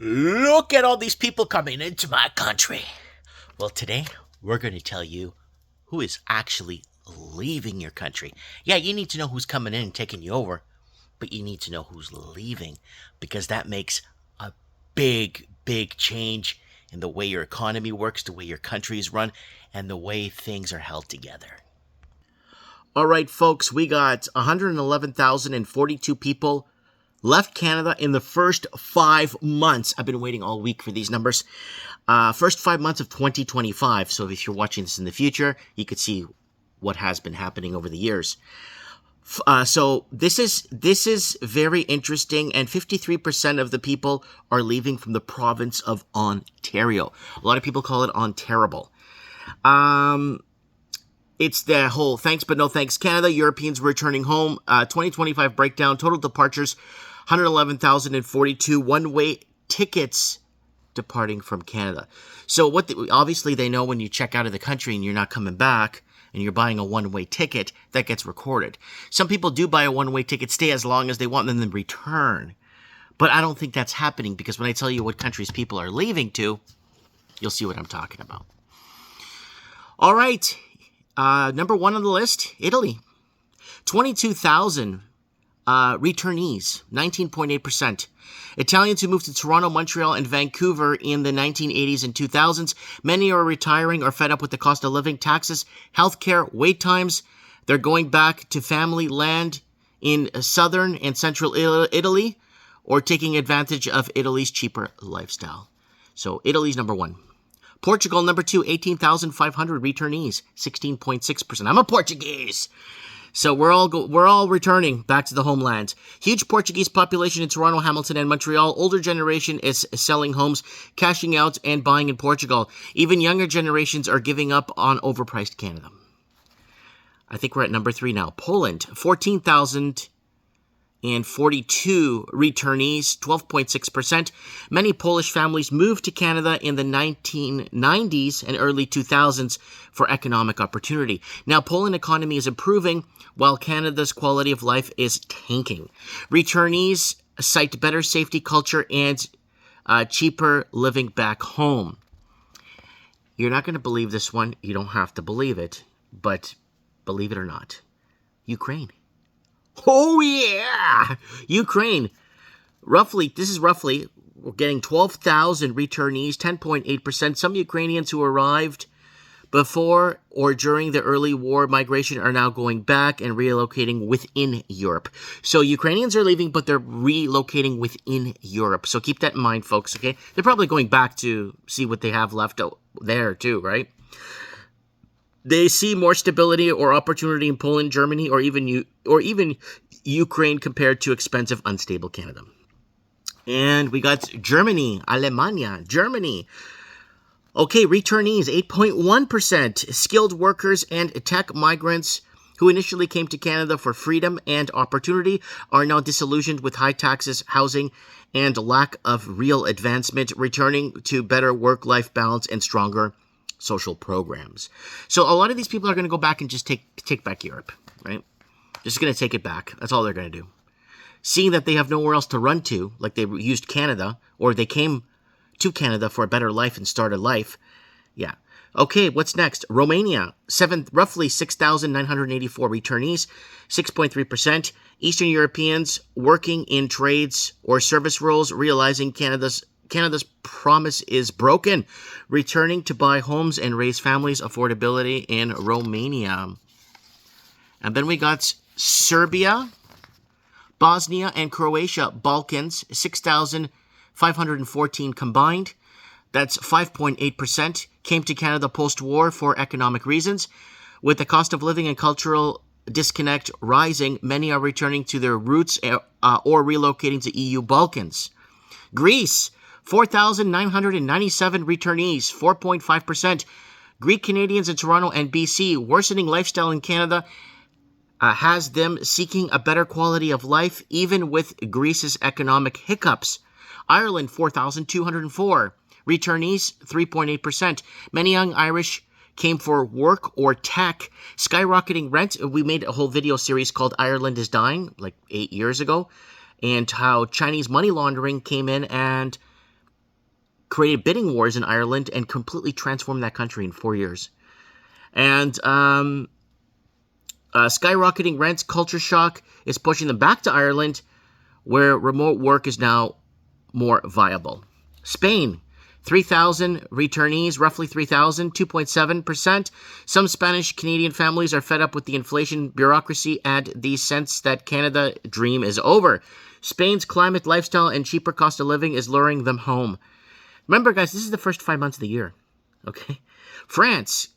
Look at all these people coming into my country. Well, today we're going to tell you who is actually leaving your country. Yeah, you need to know who's coming in and taking you over, but you need to know who's leaving because that makes a big change in the way your economy works, the way your country is run, and the way things are held together. All right, folks, we got 111,042 people left Canada in the first 5 months. I've been waiting all week for these numbers. First 5 months of 2025. So if you're watching this in the future, you could see what has been happening over the years. So this is very interesting, and 53% of the people are leaving from the province of Ontario. A lot of people call it Ontarable. It's the whole thanks but no thanks Canada, Europeans returning home, 2025 breakdown, total departures, 111,042, one-way tickets departing from Canada. So obviously they know when you check out of the country and you're not coming back and you're buying a one-way ticket, that gets recorded. Some people do buy a one-way ticket, stay as long as they want, and then return. But I don't think that's happening because when I tell you what countries people are leaving to, you'll see what I'm talking about. All right. Number one on the list, Italy. 22,000 returnees, 19.8%. Italians who moved to Toronto, Montreal, and Vancouver in the 1980s and 2000s. Many are retiring or fed up with the cost of living, taxes, healthcare, wait times. They're going back to family land in southern and central Italy or taking advantage of Italy's cheaper lifestyle. So Italy's number one. Portugal, number two, 18,500 returnees, 16.6%. I'm a Portuguese. So we're all returning back to the homeland. Huge Portuguese population in Toronto, Hamilton, and Montreal. Older generation is selling homes, cashing out, and buying in Portugal. Even younger generations are giving up on overpriced Canada. I think we're at number three now. Poland, 14,042 returnees, 12.6%. Many Polish families moved to Canada in the 1990s and early 2000s for economic opportunity. Now, Poland economy is improving while Canada's quality of life is tanking. Returnees cite better safety culture and cheaper living back home. You're not going to believe this one. You don't have to believe it, but believe it or not, Ukraine. Oh, yeah! Ukraine. This is roughly, we're getting 12,000 returnees, 10.8%. Some Ukrainians who arrived before or during the early war migration are now going back and relocating within Europe. So Ukrainians are leaving, but they're relocating within Europe. So keep that in mind, folks, okay? They're probably going back to see what they have left there, too, right? They see more stability or opportunity in Poland, Germany, or even Ukraine compared to expensive, unstable Canada. And we got Germany, Germany. Okay, returnees, 8.1%. Skilled workers and tech migrants who initially came to Canada for freedom and opportunity are now disillusioned with high taxes, housing, and lack of real advancement, returning to better work-life balance and stronger social programs. So a lot of these people are going to go back and just take back Europe, right? Just going to take it back. That's all they're going to do. Seeing that they have nowhere else to run to, like they used Canada, or they came to Canada for a better life and start a life. Yeah. Okay, what's next? Romania, roughly 6,984 returnees, 6.3%. Eastern Europeans working in trades or service roles, realizing Canada's promise is broken, returning to buy homes and raise families, affordability in Romania. And then we got Serbia, Bosnia, and Croatia, Balkans, 6,514 combined. That's 5.8%. Came to Canada post-war for economic reasons. With the cost of living and cultural disconnect rising, many are returning to their roots or relocating to EU Balkans. Greece, 4,997 returnees, 4.5%. Greek Canadians in Toronto and BC, worsening lifestyle in Canada has them seeking a better quality of life, even with Greece's economic hiccups. Ireland, 4,204. Returnees, 3.8%. Many young Irish came for work or tech. Skyrocketing rent. We made a whole video series called Ireland is Dying, like 8 years ago, and how Chinese money laundering came in and created bidding wars in Ireland and completely transformed that country in 4 years. And skyrocketing rents, culture shock is pushing them back to Ireland, where remote work is now more viable. Spain, 3,000 returnees, roughly 3,000, 2.7%. Some Spanish Canadian families are fed up with the inflation bureaucracy and the sense that Canada dream is over. Spain's climate, lifestyle, and cheaper cost of living is luring them home. Remember, guys, this is the first 5 months of the year. Okay? France,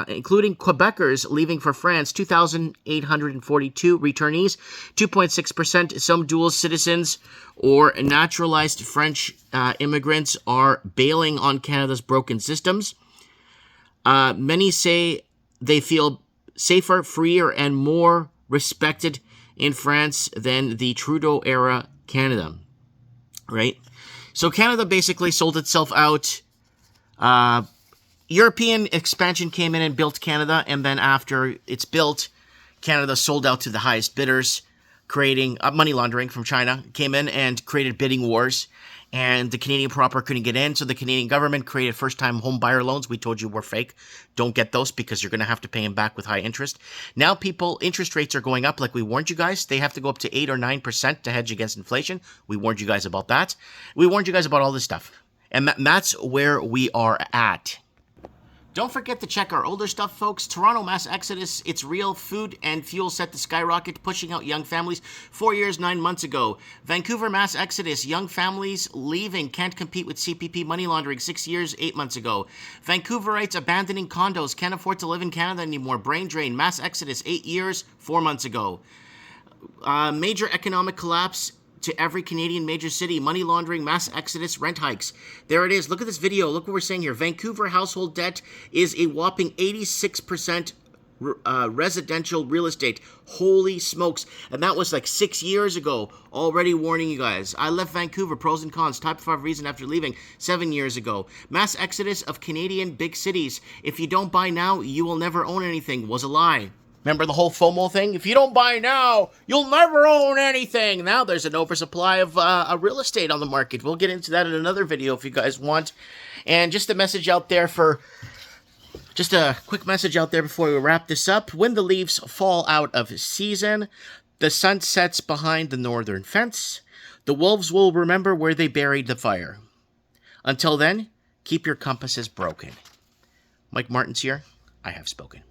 including Quebecers leaving for France, 2,842 returnees, 2.6%. Some dual citizens or naturalized French immigrants are bailing on Canada's broken systems. Many say they feel safer, freer, and more respected in France than the Trudeau-era Canada, right? So Canada basically sold itself out. European expansion came in and built Canada, and then after it's built, Canada sold out to the highest bidders, creating money laundering from China, came in and created bidding wars, and the Canadian proper couldn't get in, so the Canadian government created first-time home buyer loans. We told you were fake. Don't get those because you're going to have to pay them back with high interest. Now interest rates are going up like we warned you guys. They have to go up to 8 or 9% to hedge against inflation. We warned you guys about that. We warned you guys about all this stuff. And that's where we are at. Don't forget to check our older stuff, folks. Toronto mass exodus, it's real. Food and fuel set to skyrocket, pushing out young families 4 years, 9 months ago. Vancouver mass exodus, young families leaving, can't compete with CPP money laundering 6 years, 8 months ago. Vancouverites abandoning condos, can't afford to live in Canada anymore. Brain drain, mass exodus 8 years, 4 months ago. Major economic collapse to every Canadian major city, money laundering, mass exodus, rent hikes. There it is. Look at this video. Look what we're saying here. Vancouver household debt is a whopping 86% residential real estate. Holy smokes. And that was like 6 years ago. Already warning you guys. I left Vancouver. Pros and cons. Type 5 reason after leaving 7 years ago. Mass exodus of Canadian big cities. If you don't buy now, you will never own anything. Was a lie. Remember the whole FOMO thing? If you don't buy now, you'll never own anything. Now there's an oversupply of real estate on the market. We'll get into that in another video if you guys want. And just a message out there just a quick message out there before we wrap this up. When the leaves fall out of season, the sun sets behind the northern fence. The wolves will remember where they buried the fire. Until then, keep your compasses broken. Mike Martins here. I have spoken.